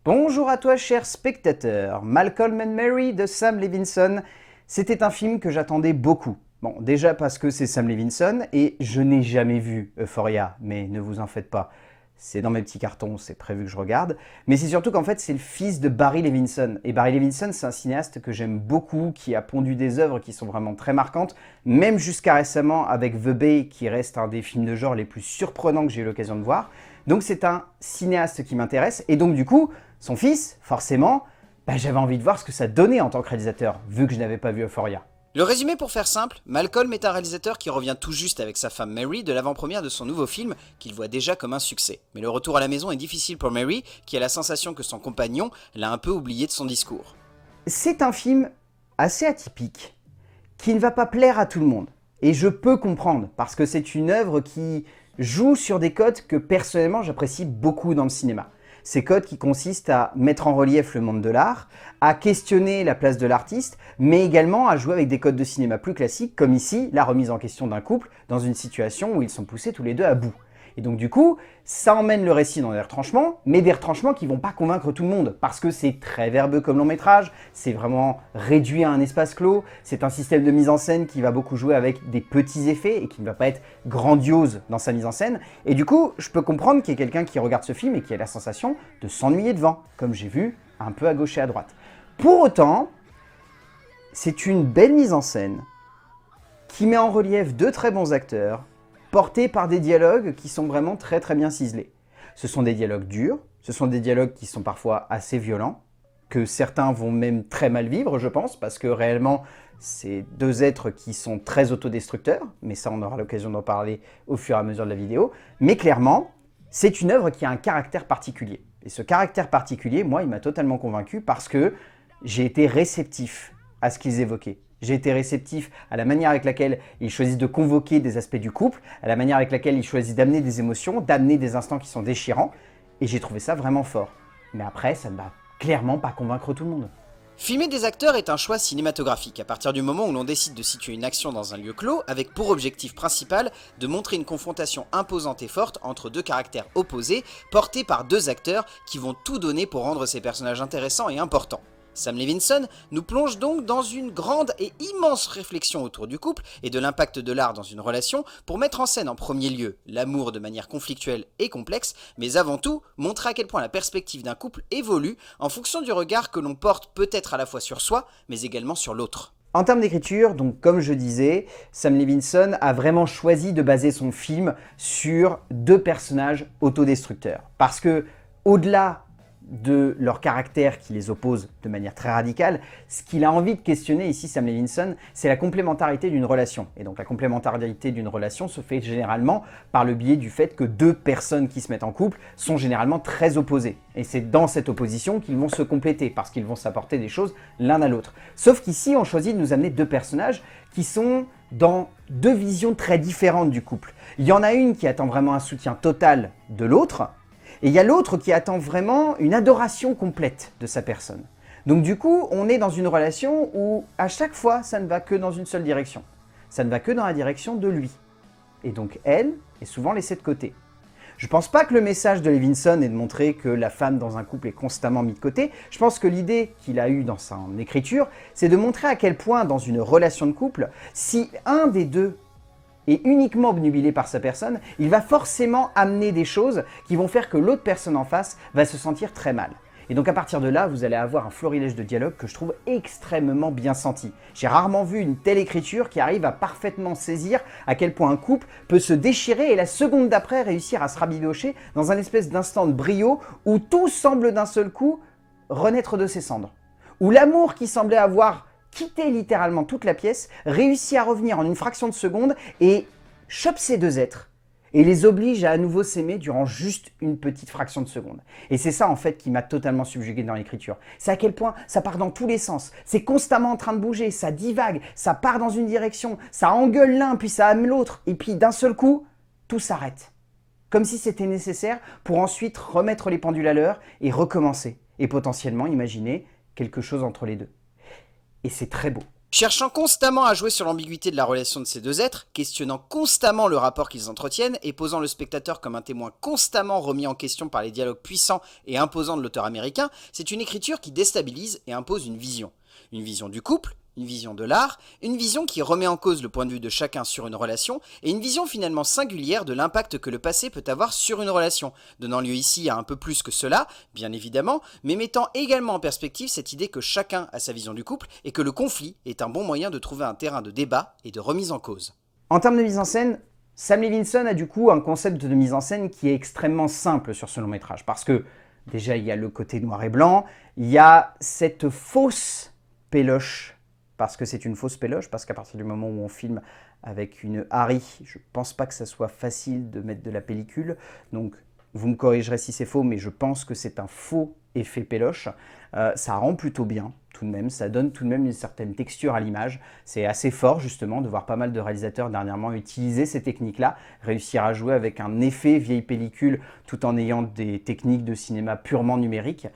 Bonjour à toi cher spectateur, Malcolm and Mary de Sam Levinson. C'était un film que j'attendais beaucoup. Bon, déjà parce que c'est Sam Levinson et je n'ai jamais vu Euphoria, mais ne vous en faites pas. C'est dans mes petits cartons, c'est prévu que je regarde. Mais c'est surtout qu'en fait c'est le fils de Barry Levinson. Et Barry Levinson c'est un cinéaste que j'aime beaucoup, qui a pondu des œuvres qui sont vraiment très marquantes, même jusqu'à récemment avec The Bay, qui reste un des films de genre les plus surprenants que j'ai eu l'occasion de voir. Donc c'est un cinéaste qui m'intéresse, et donc du coup, son fils, forcément, j'avais envie de voir ce que ça donnait en tant que réalisateur, vu que je n'avais pas vu Euphoria. Le résumé pour faire simple, Malcolm est un réalisateur qui revient tout juste avec sa femme Mary de l'avant-première de son nouveau film qu'il voit déjà comme un succès. Mais le retour à la maison est difficile pour Mary, qui a la sensation que son compagnon l'a un peu oublié de son discours. C'est un film assez atypique, qui ne va pas plaire à tout le monde. Et je peux comprendre, parce que c'est une œuvre qui joue sur des codes que personnellement j'apprécie beaucoup dans le cinéma. Ces codes qui consistent à mettre en relief le monde de l'art, à questionner la place de l'artiste, mais également à jouer avec des codes de cinéma plus classiques, comme ici, la remise en question d'un couple dans une situation où ils sont poussés tous les deux à bout. Et donc du coup, ça emmène le récit dans des retranchements, mais des retranchements qui vont pas convaincre tout le monde, parce que c'est très verbeux comme long métrage, c'est vraiment réduit à un espace clos, c'est un système de mise en scène qui va beaucoup jouer avec des petits effets et qui ne va pas être grandiose dans sa mise en scène. Et du coup, je peux comprendre qu'il y ait quelqu'un qui regarde ce film et qui a la sensation de s'ennuyer devant, comme j'ai vu un peu à gauche et à droite. Pour autant, c'est une belle mise en scène qui met en relief deux très bons acteurs, portés par des dialogues qui sont vraiment très très bien ciselés. Ce sont des dialogues durs, ce sont des dialogues qui sont parfois assez violents, que certains vont même très mal vivre, je pense, parce que réellement, c'est deux êtres qui sont très autodestructeurs, mais ça on aura l'occasion d'en parler au fur et à mesure de la vidéo. Mais clairement, c'est une œuvre qui a un caractère particulier. Et ce caractère particulier, moi, il m'a totalement convaincu parce que j'ai été réceptif à ce qu'ils évoquaient. J'ai été réceptif à la manière avec laquelle ils choisissent de convoquer des aspects du couple, à la manière avec laquelle ils choisissent d'amener des émotions, d'amener des instants qui sont déchirants, et j'ai trouvé ça vraiment fort. Mais après, ça ne va clairement pas convaincre tout le monde. Filmer des acteurs est un choix cinématographique à partir du moment où l'on décide de situer une action dans un lieu clos avec pour objectif principal de montrer une confrontation imposante et forte entre deux caractères opposés portés par deux acteurs qui vont tout donner pour rendre ces personnages intéressants et importants. Sam Levinson nous plonge donc dans une grande et immense réflexion autour du couple et de l'impact de l'art dans une relation pour mettre en scène en premier lieu l'amour de manière conflictuelle et complexe, mais avant tout montrer à quel point la perspective d'un couple évolue en fonction du regard que l'on porte peut-être à la fois sur soi, mais également sur l'autre. En termes d'écriture, donc comme je disais, Sam Levinson a vraiment choisi de baser son film sur deux personnages autodestructeurs. Parce que, au-delà de leur caractère qui les oppose de manière très radicale, ce qu'il a envie de questionner ici, Sam Levinson, c'est la complémentarité d'une relation. Et donc la complémentarité d'une relation se fait généralement par le biais du fait que deux personnes qui se mettent en couple sont généralement très opposées. Et c'est dans cette opposition qu'ils vont se compléter, parce qu'ils vont s'apporter des choses l'un à l'autre. Sauf qu'ici, on choisit de nous amener deux personnages qui sont dans deux visions très différentes du couple. Il y en a une qui attend vraiment un soutien total de l'autre, et il y a l'autre qui attend vraiment une adoration complète de sa personne. Donc du coup, on est dans une relation où à chaque fois, ça ne va que dans une seule direction. Ça ne va que dans la direction de lui. Et donc elle est souvent laissée de côté. Je pense pas que le message de Levinson est de montrer que la femme dans un couple est constamment mise de côté. Je pense que l'idée qu'il a eue dans son écriture, c'est de montrer à quel point dans une relation de couple, si un des deux et uniquement obnubilé par sa personne, il va forcément amener des choses qui vont faire que l'autre personne en face va se sentir très mal. Et donc à partir de là, vous allez avoir un florilège de dialogue que je trouve extrêmement bien senti. J'ai rarement vu une telle écriture qui arrive à parfaitement saisir à quel point un couple peut se déchirer et la seconde d'après réussir à se rabibocher dans un espèce d'instant de brio où tout semble d'un seul coup renaître de ses cendres. Où l'amour qui semblait avoir quitté littéralement toute la pièce, réussit à revenir en une fraction de seconde et chope ces deux êtres et les oblige à nouveau s'aimer durant juste une petite fraction de seconde. Et c'est ça en fait qui m'a totalement subjugué dans l'écriture. C'est à quel point ça part dans tous les sens, c'est constamment en train de bouger, ça divague, ça part dans une direction, ça engueule l'un puis ça ame l'autre et puis d'un seul coup, tout s'arrête. Comme si c'était nécessaire pour ensuite remettre les pendules à l'heure et recommencer. Et potentiellement imaginer quelque chose entre les deux. Et c'est très beau. Cherchant constamment à jouer sur l'ambiguïté de la relation de ces deux êtres, questionnant constamment le rapport qu'ils entretiennent et posant le spectateur comme un témoin constamment remis en question par les dialogues puissants et imposants de l'auteur américain, c'est une écriture qui déstabilise et impose une vision. Une vision du couple, une vision de l'art, une vision qui remet en cause le point de vue de chacun sur une relation, et une vision finalement singulière de l'impact que le passé peut avoir sur une relation, donnant lieu ici à un peu plus que cela, bien évidemment, mais mettant également en perspective cette idée que chacun a sa vision du couple et que le conflit est un bon moyen de trouver un terrain de débat et de remise en cause. En termes de mise en scène, Sam Levinson a du coup un concept de mise en scène qui est extrêmement simple sur ce long métrage, parce que déjà il y a le côté noir et blanc, il y a cette fausse péloche, parce que c'est une fausse péloche, parce qu'à partir du moment où on filme avec une Harry, je pense pas que ça soit facile de mettre de la pellicule, donc vous me corrigerez si c'est faux, mais je pense que c'est un faux effet péloche. Ça rend plutôt bien, tout de même, ça donne tout de même une certaine texture à l'image. C'est assez fort justement de voir pas mal de réalisateurs dernièrement utiliser ces techniques-là, réussir à jouer avec un effet vieille pellicule tout en ayant des techniques de cinéma purement numériques.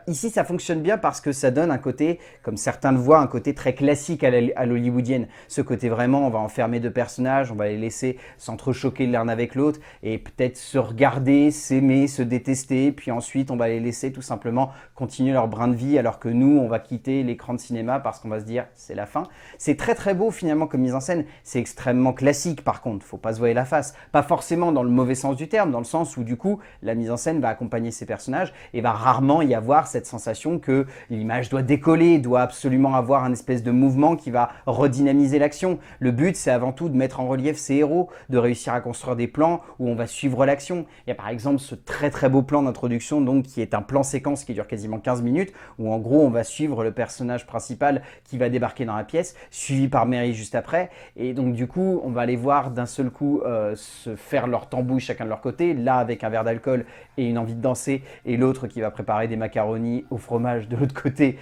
Ici, ça fonctionne bien parce que ça donne un côté, comme certains le voient, un côté très classique à l'hollywoodienne. Ce côté vraiment, on va enfermer deux personnages, on va les laisser s'entrechoquer l'un avec l'autre et peut-être se regarder, s'aimer, se détester, puis ensuite on va les laisser tout simplement continuer leur brin de vie alors que nous, on va quitter l'écran de cinéma parce qu'on va se dire c'est la fin. C'est très très beau finalement comme mise en scène, c'est extrêmement classique par contre, faut pas se voiler la face. Pas forcément dans le mauvais sens du terme, dans le sens où du coup la mise en scène va accompagner ces personnages et va rarement y avoir cette sensation que l'image doit décoller, doit absolument avoir un espèce de mouvement qui va redynamiser l'action. Le but c'est avant tout de mettre en relief ces héros, de réussir à construire des plans où on va suivre l'action. Il y a par exemple ce très très beau plan d'introduction donc qui est un plan séquence qui dure quasiment 15 minutes où en gros on va suivre le personnage principal qui va débarquer dans la pièce, suivi par Mary juste après, et donc du coup on va les voir d'un seul coup se faire leur tambouille chacun de leur côté, là avec un verre d'alcool et une envie de danser, et l'autre qui va préparer des macaronis au fromage de l'autre côté.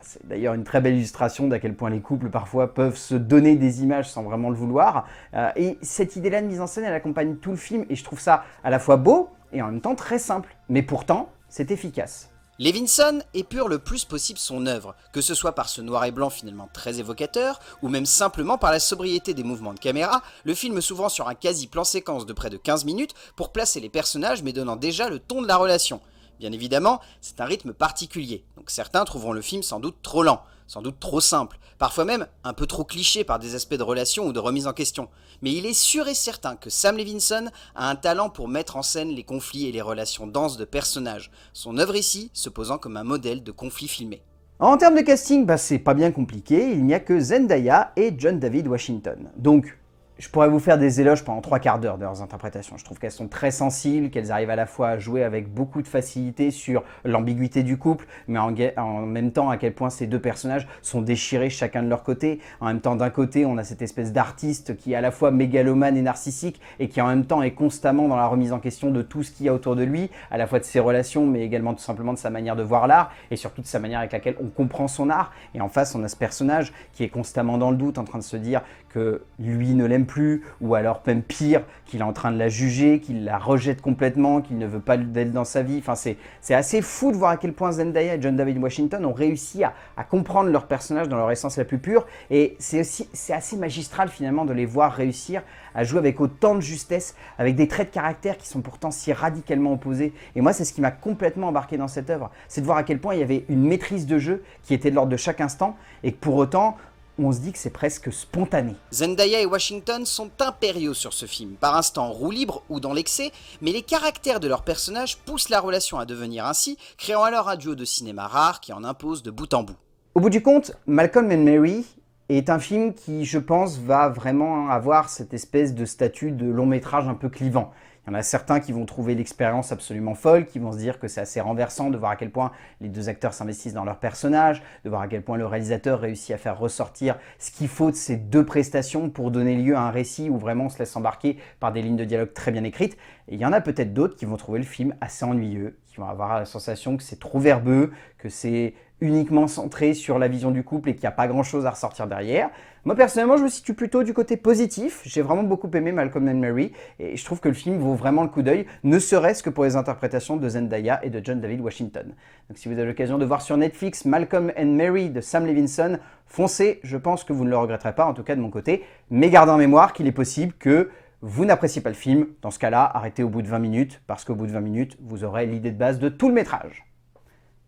C'est d'ailleurs une très belle illustration d'à quel point les couples parfois peuvent se donner des images sans vraiment le vouloir, et cette idée-là de mise en scène elle accompagne tout le film et je trouve ça à la fois beau et en même temps très simple, mais pourtant c'est efficace. Levinson épure le plus possible son œuvre, que ce soit par ce noir et blanc finalement très évocateur, ou même simplement par la sobriété des mouvements de caméra, le film s'ouvrant sur un quasi-plan séquence de près de 15 minutes pour placer les personnages mais donnant déjà le ton de la relation. Bien évidemment, c'est un rythme particulier, donc certains trouveront le film sans doute trop lent, sans doute trop simple, parfois même un peu trop cliché par des aspects de relation ou de remise en question. Mais il est sûr et certain que Sam Levinson a un talent pour mettre en scène les conflits et les relations denses de personnages, son œuvre ici se posant comme un modèle de conflit filmé. En termes de casting, c'est pas bien compliqué, il n'y a que Zendaya et John David Washington. Donc, je pourrais vous faire des éloges pendant 3 quarts d'heure de leurs interprétations. Je trouve qu'elles sont très sensibles, qu'elles arrivent à la fois à jouer avec beaucoup de facilité sur l'ambiguïté du couple, mais en même temps à quel point ces deux personnages sont déchirés chacun de leur côté. En même temps, d'un côté, on a cette espèce d'artiste qui est à la fois mégalomane et narcissique, et qui en même temps est constamment dans la remise en question de tout ce qu'il y a autour de lui, à la fois de ses relations, mais également tout simplement de sa manière de voir l'art, et surtout de sa manière avec laquelle on comprend son art. Et en face, on a ce personnage qui est constamment dans le doute, en train de se dire que lui ne l'aime plus, ou alors même pire, qu'il est en train de la juger, qu'il la rejette complètement, qu'il ne veut pas d'elle dans sa vie. Enfin, c'est assez fou de voir à quel point Zendaya et John David Washington ont réussi à comprendre leur personnage dans leur essence la plus pure, et c'est assez magistral finalement de les voir réussir à jouer avec autant de justesse, avec des traits de caractère qui sont pourtant si radicalement opposés. Et moi, c'est ce qui m'a complètement embarqué dans cette œuvre, c'est de voir à quel point il y avait une maîtrise de jeu qui était de l'ordre de chaque instant, et que pour autant, on se dit que c'est presque spontané. Zendaya et Washington sont impériaux sur ce film, par instants roue libre ou dans l'excès, mais les caractères de leurs personnages poussent la relation à devenir ainsi, créant alors un duo de cinéma rare qui en impose de bout en bout. Au bout du compte, Malcolm and Mary est un film qui, je pense, va vraiment avoir cette espèce de statut de long métrage un peu clivant. Il y en a certains qui vont trouver l'expérience absolument folle, qui vont se dire que c'est assez renversant de voir à quel point les deux acteurs s'investissent dans leur personnage, de voir à quel point le réalisateur réussit à faire ressortir ce qu'il faut de ces deux prestations pour donner lieu à un récit où vraiment on se laisse embarquer par des lignes de dialogue très bien écrites. Et il y en a peut-être d'autres qui vont trouver le film assez ennuyeux, qui vont avoir la sensation que c'est trop verbeux, que c'est uniquement centré sur la vision du couple et qu'il n'y a pas grand-chose à ressortir derrière. Moi, personnellement, je me situe plutôt du côté positif. J'ai vraiment beaucoup aimé Malcolm and Mary et je trouve que le film vaut vraiment le coup d'œil, ne serait-ce que pour les interprétations de Zendaya et de John David Washington. Donc si vous avez l'occasion de voir sur Netflix Malcolm and Mary de Sam Levinson, foncez, je pense que vous ne le regretterez pas, en tout cas de mon côté, mais gardez en mémoire qu'il est possible que vous n'appréciez pas le film. Dans ce cas-là, arrêtez au bout de 20 minutes, parce qu'au bout de 20 minutes, vous aurez l'idée de base de tout le métrage.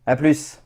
A plus!